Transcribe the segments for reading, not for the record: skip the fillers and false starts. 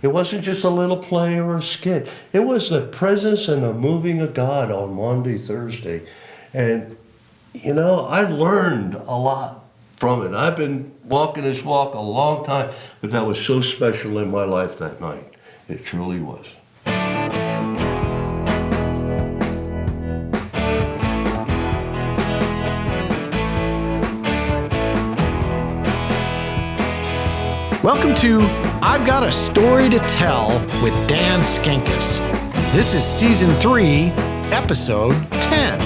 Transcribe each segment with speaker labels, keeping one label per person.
Speaker 1: It wasn't just a little play or a skit. It was the presence and the moving of God on Monday, Thursday. And, I learned a lot from it. I've been walking this walk a long time, but that was so special in my life that night. It truly was.
Speaker 2: Welcome to I've Got a Story to Tell with Dan Skinkis. This is Season 3, Episode 10.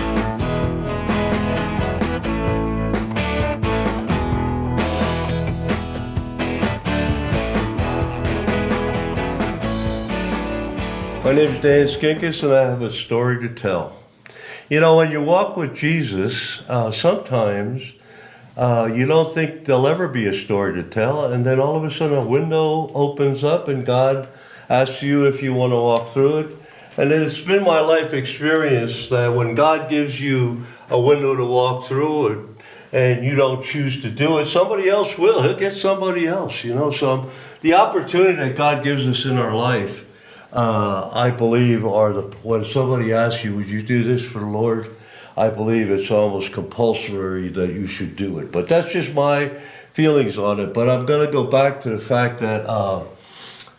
Speaker 1: My name is Dan Skinkis, and I have a story to tell. When you walk with Jesus, sometimes you don't think there'll ever be a story to tell, and then all of a sudden a window opens up and God asks you if you want to walk through it. And it's been my life experience that when God gives you a window to walk through it and you don't choose to do it, somebody else will. He'll get somebody else, So the opportunity that God gives us in our life, I believe, when somebody asks you, would you do this for the Lord? I believe it's almost compulsory that you should do it. But that's just my feelings on it. But I'm going to go back to the fact that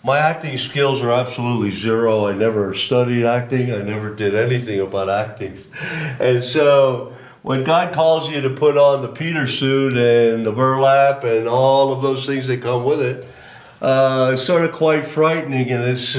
Speaker 1: my acting skills are absolutely zero. I never studied acting. I never did anything about acting. And so when God calls you to put on the Peter suit and the burlap and all of those things that come with it, it's sort of quite frightening. And as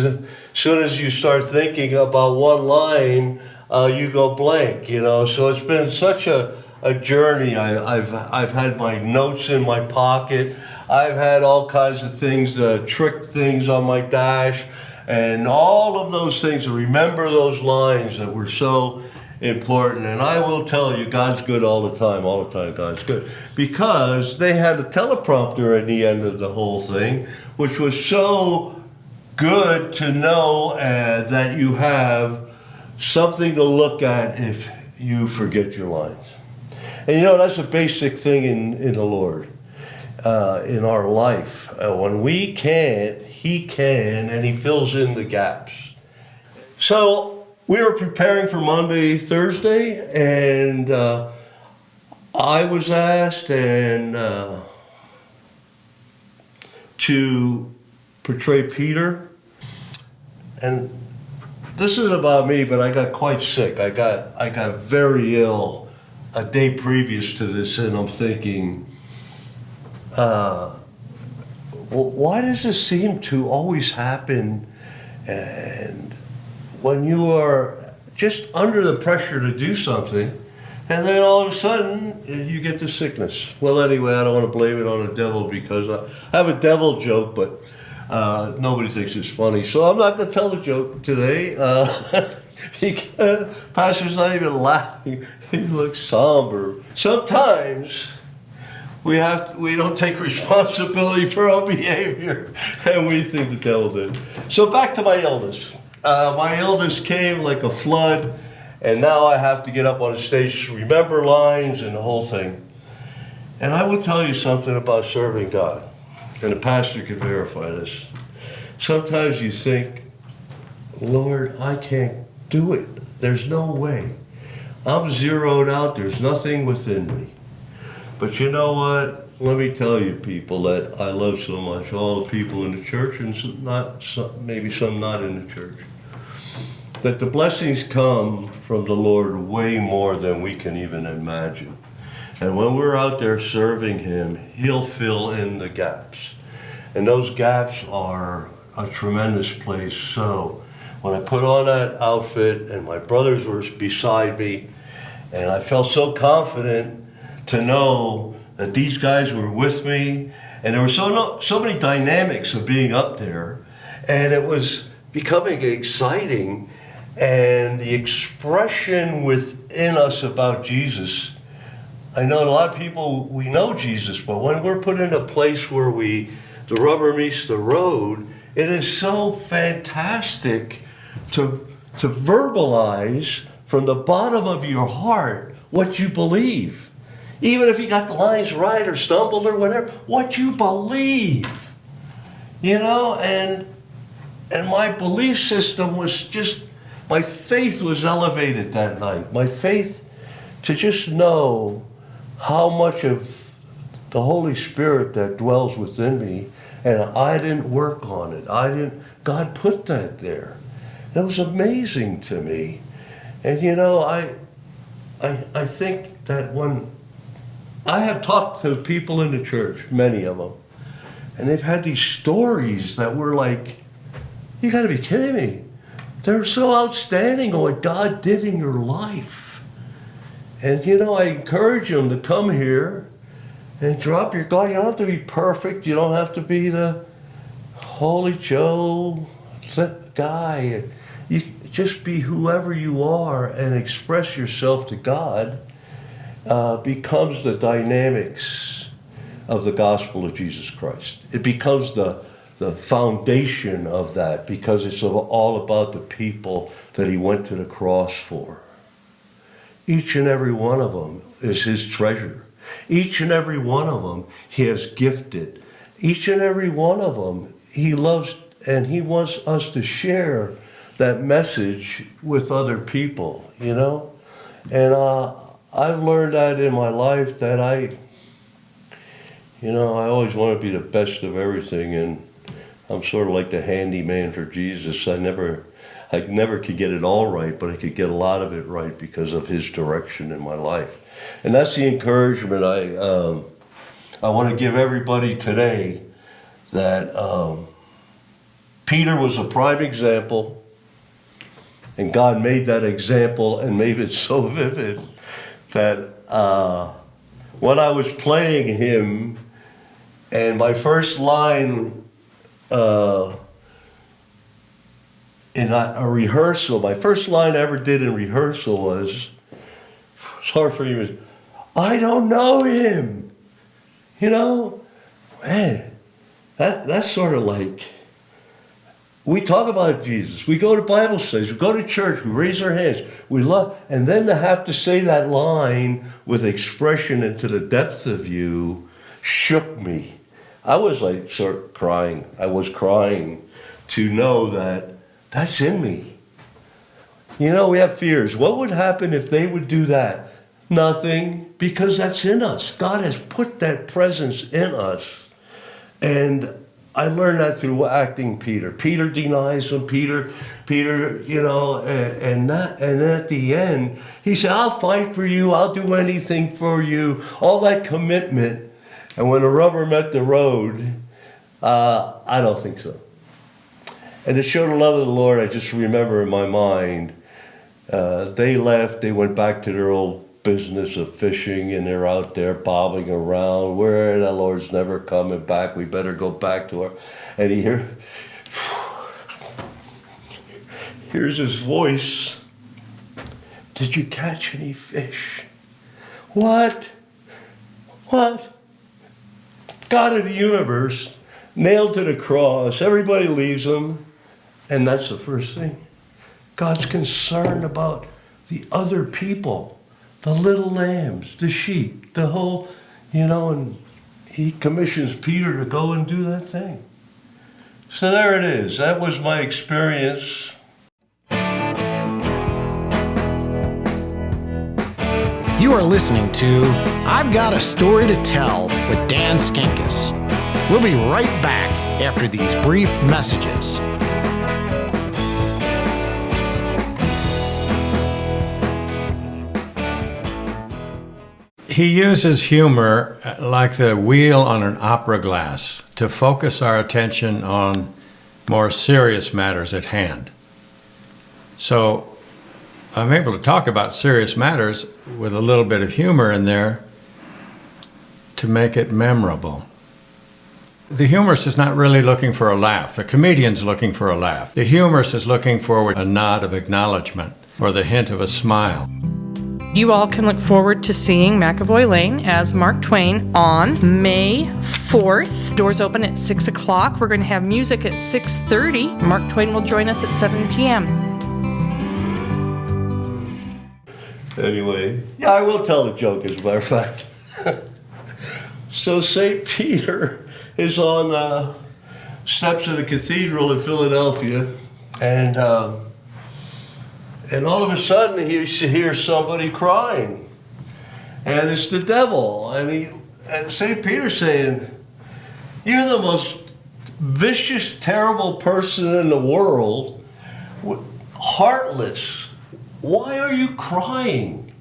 Speaker 1: soon as you start thinking about one line, you go blank, So it's been such a journey. I've had my notes in my pocket. I've had all kinds of things, trick things on my dash, and all of those things. Remember those lines that were so important. And I will tell you, God's good all the time. All the time, God's good. Because they had a teleprompter at the end of the whole thing, which was so good to know that you have something to look at if you forget your lines. And that's a basic thing in the Lord, in our life. When we can't, He can, and He fills in the gaps. So we were preparing for Monday, Thursday, and I was asked to portray Peter. And this isn't about me, but I got quite sick. I got very ill a day previous to this, and I'm thinking, why does this seem to always happen? And when you are just under the pressure to do something, and then all of a sudden you get the sickness. Well, anyway, I don't want to blame it on the devil because I have a devil joke, but nobody thinks it's funny, so I'm not going to tell the joke today. Because Pastor's not even laughing. He looks somber. Sometimes we don't take responsibility for our behavior, and we think the devil did. So back to my illness. My illness came like a flood, and now I have to get up on the stage to remember lines and the whole thing. And I will tell you something about serving God. And the pastor can verify this. Sometimes you think, Lord, I can't do it. There's no way. I'm zeroed out. There's nothing within me. But you know what? Let me tell you, people that I love so much, all the people in the church, and maybe some not in the church, that the blessings come from the Lord way more than we can even imagine. And when we're out there serving Him, He'll fill in the gaps. And those gaps are a tremendous place. So when I put on that outfit and my brothers were beside me, and I felt so confident to know that these guys were with me, and there were so many dynamics of being up there, and it was becoming exciting, and the expression within us about Jesus. I know a lot of people, we know Jesus, but when we're put in a place where the rubber meets the road, it is so fantastic to verbalize from the bottom of your heart what you believe. Even if you got the lines right or stumbled or whatever, what you believe. And And my belief system was just, my faith was elevated that night. My faith to just know how much of the Holy Spirit that dwells within me, and I didn't work on it. God put that there. It was amazing to me. And you know, I think that when I have talked to people in the church, many of them, and they've had these stories that were like, you gotta be kidding me. They're so outstanding on what God did in your life. And you know, I encourage them to come here and drop your guard. You don't have to be perfect. You don't have to be the Holy Joe guy. You just be whoever you are and express yourself to God. Becomes the dynamics of the gospel of Jesus Christ. It becomes the foundation of that, because it's all about the people that he went to the cross for. Each and every one of them is his treasure. Each and every one of them he has gifted. Each and every one of them he loves, and he wants us to share that message with other people, you know? And I've learned that in my life, that I always want to be the best of everything, and I'm sort of like the handyman for Jesus. I never could get it all right, but I could get a lot of it right because of his direction in my life. And that's the encouragement I want to give everybody today, that Peter was a prime example, and God made that example and made it so vivid that when I was playing him, and my first line in a rehearsal, my first line I ever did in rehearsal was, it's hard for you, I don't know him. You know, man, that's sort of like, we talk about Jesus, we go to Bible studies, we go to church, we raise our hands, we love, and then to have to say that line with expression into the depth of you shook me. I was like sort of crying. I was crying to know that that's in me. You know, we have fears. What would happen if they would do that? Nothing, because that's in us. God has put that presence in us. And I learned that through acting Peter. Peter denies him. Peter, you know, and at the end, he said, I'll fight for you. I'll do anything for you. All that commitment. And when the rubber met the road, I don't think so. And to show the love of the Lord, I just remember in my mind, they left, they went back to their old business of fishing, and they're out there bobbing around. Where the Lord's never coming back, we better go back to her. And he hears his voice, did you catch any fish? What? God of the universe, nailed to the cross, everybody leaves him, and that's the first thing. God's concerned about the other people, the little lambs, the sheep, the whole, you know, and he commissions Peter to go and do that thing. So there it is. That was my experience.
Speaker 2: You are listening to I've Got a Story to Tell with Dan Skinkis. We'll be right back after these brief messages.
Speaker 3: He uses humor like the wheel on an opera glass to focus our attention on more serious matters at hand. So I'm able to talk about serious matters with a little bit of humor in there to make it memorable. The humorist is not really looking for a laugh. The comedian's looking for a laugh. The humorist is looking for a nod of acknowledgement or the hint of a smile.
Speaker 4: You all can look forward to seeing McAvoy Lane as Mark Twain on May 4th. Doors open at 6 o'clock. We're going to have music at 6:30. Mark Twain will join us at 7 p.m.
Speaker 1: Anyway, yeah, I will tell the joke as a matter of fact. So St. Peter is on steps of the cathedral in Philadelphia, and all of a sudden he hears somebody crying, and it's the devil, and St. Peter saying, "You're the most vicious, terrible person in the world, heartless. Why are you crying?"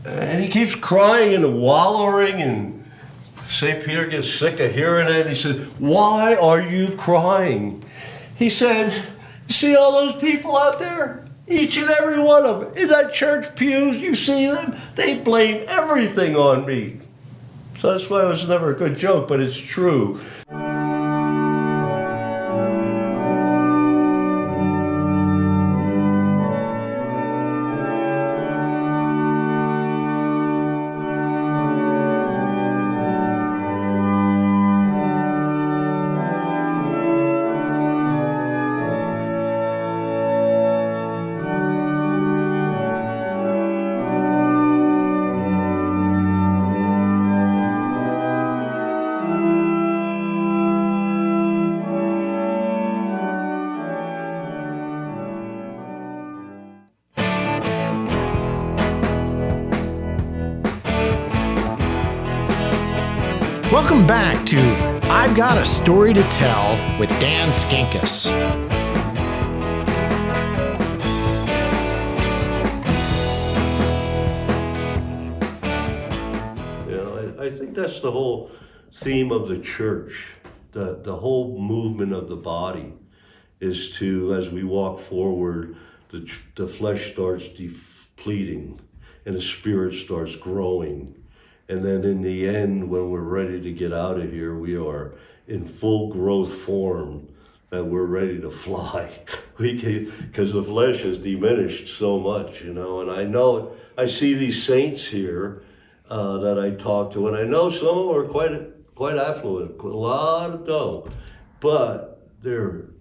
Speaker 1: And he keeps crying and wallowing, and St. Peter gets sick of hearing it. He said, "Why are you crying?" He said, "You see all those people out there? Each and every one of them. In that church pews, you see them? They blame everything on me." So that's why it was never a good joke, but it's true.
Speaker 2: Welcome back to I've Got a Story to Tell with Dan Skinkis.
Speaker 1: I think that's the whole theme of the church. The whole movement of the body is to, as we walk forward, the flesh starts depleting and the spirit starts growing. And then in the end, when we're ready to get out of here, we are in full growth form, that we're ready to fly. Because the flesh has diminished so much, and I see these saints here that I talk to, and I know some of them are quite affluent, a lot of dough, but they're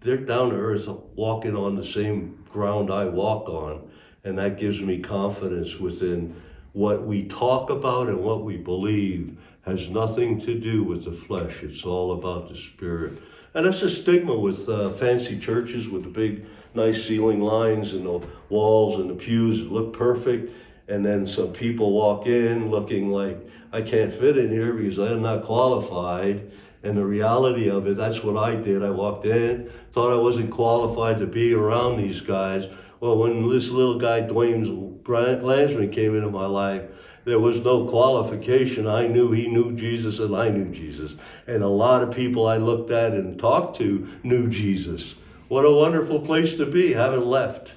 Speaker 1: down to earth, walking on the same ground I walk on, and that gives me confidence within what we talk about, and what we believe has nothing to do with the flesh. It's all about the spirit. And that's a stigma with fancy churches with the big, nice ceiling lines and the walls and the pews that look perfect. And then some people walk in looking like, I can't fit in here because I'm not qualified. And the reality of it, that's what I did. I walked in, thought I wasn't qualified to be around these guys. Well, when this little guy, Dwayne Landsman, came into my life, there was no qualification. I knew he knew Jesus and I knew Jesus. And a lot of people I looked at and talked to knew Jesus. What a wonderful place to be, haven't left.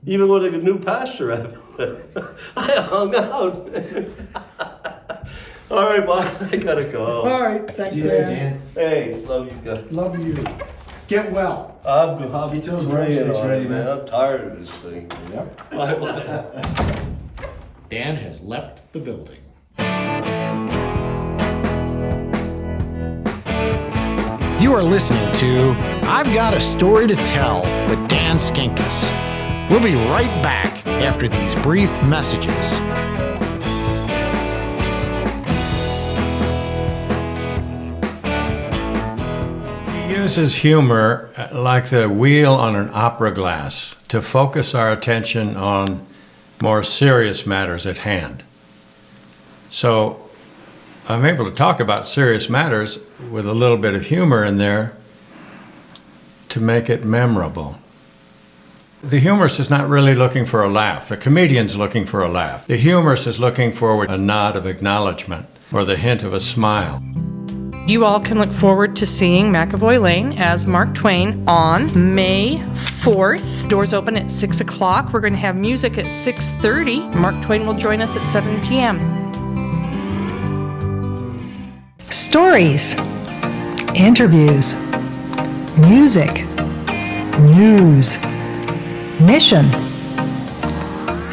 Speaker 1: Even with a new pastor, I haven't left. I hung out. All right, Bob, I gotta go.
Speaker 2: All right, thanks, Dan.
Speaker 1: Hey, love you guys.
Speaker 2: Love you. Get well.
Speaker 1: I'm
Speaker 2: Get those
Speaker 1: praying
Speaker 2: groceries
Speaker 1: on
Speaker 2: ready,
Speaker 1: it,
Speaker 2: man.
Speaker 1: I'm tired of this thing.
Speaker 2: Yep.
Speaker 1: Bye-bye.
Speaker 2: Dan has left the building. You are listening to I've Got a Story to Tell with Dan Skinkis. We'll be right back after these brief messages.
Speaker 3: He uses humor like the wheel on an opera glass to focus our attention on more serious matters at hand. So I'm able to talk about serious matters with a little bit of humor in there to make it memorable. The humorist is not really looking for a laugh. The comedian's looking for a laugh. The humorist is looking for a nod of acknowledgement or the hint of a smile.
Speaker 4: You all can look forward to seeing McAvoy Lane as Mark Twain on May 4th. Doors open at 6 o'clock. We're going to have music at 6:30. Mark Twain will join us at 7 p.m.
Speaker 5: Stories, interviews, music, news, mission.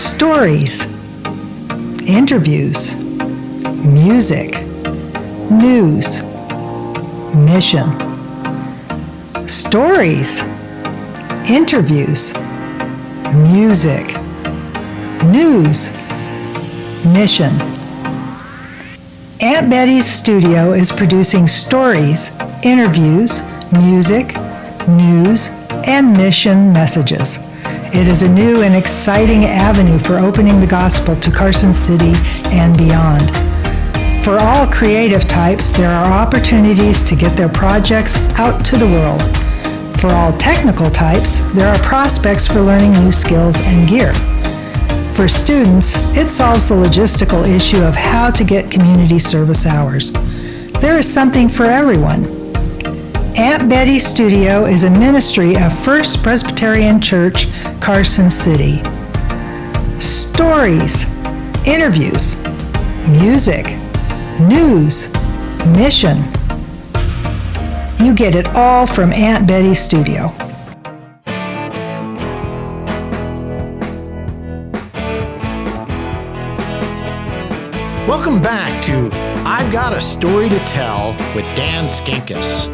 Speaker 5: Stories, interviews, music, news, mission. Stories, interviews, music, news, mission. Aunt Betty's studio is producing stories interviews, music, news, and mission messages. It is a new and exciting avenue for opening the gospel to Carson City and beyond. For all creative types, there are opportunities to get their projects out to the world. For all technical types, there are prospects for learning new skills and gear. For students, it solves the logistical issue of how to get community service hours. There is something for everyone. Aunt Betty's Studio is a ministry of First Presbyterian Church, Carson City. Stories, interviews, music, news, mission. You get it all from Aunt Betty's Studio.
Speaker 2: Welcome back to I've Got a Story to Tell with Dan Skinkis.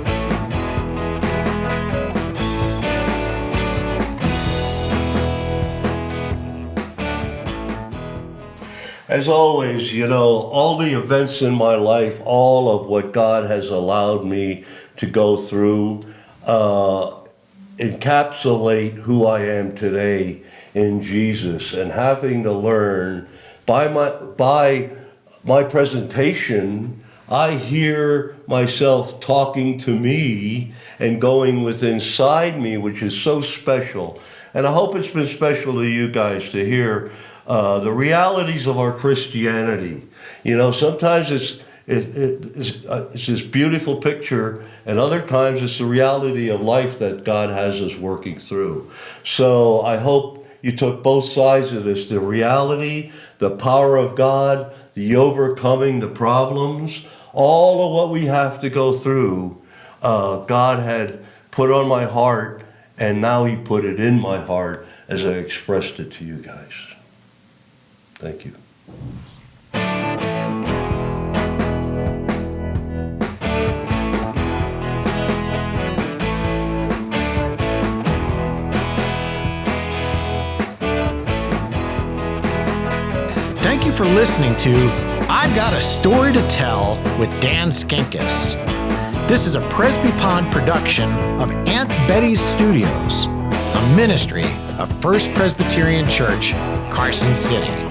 Speaker 1: As always, all the events in my life, all of what God has allowed me to go through, encapsulate who I am today in Jesus, and having to learn by my presentation, I hear myself talking to me and going within inside me, which is so special. And I hope it's been special to you guys to hear the realities of our Christianity. Sometimes it's this beautiful picture, and other times it's the reality of life that God has us working through. So I hope you took both sides of this, the reality, the power of God, the overcoming the problems, all of what we have to go through, God had put on my heart, and now He put it in my heart as I expressed it to you guys. Thank you.
Speaker 2: Thank you for listening to I've Got a Story to Tell with Dan Skinkis. This is a Presbypod production of Aunt Betty's Studios, a ministry of First Presbyterian Church, Carson City.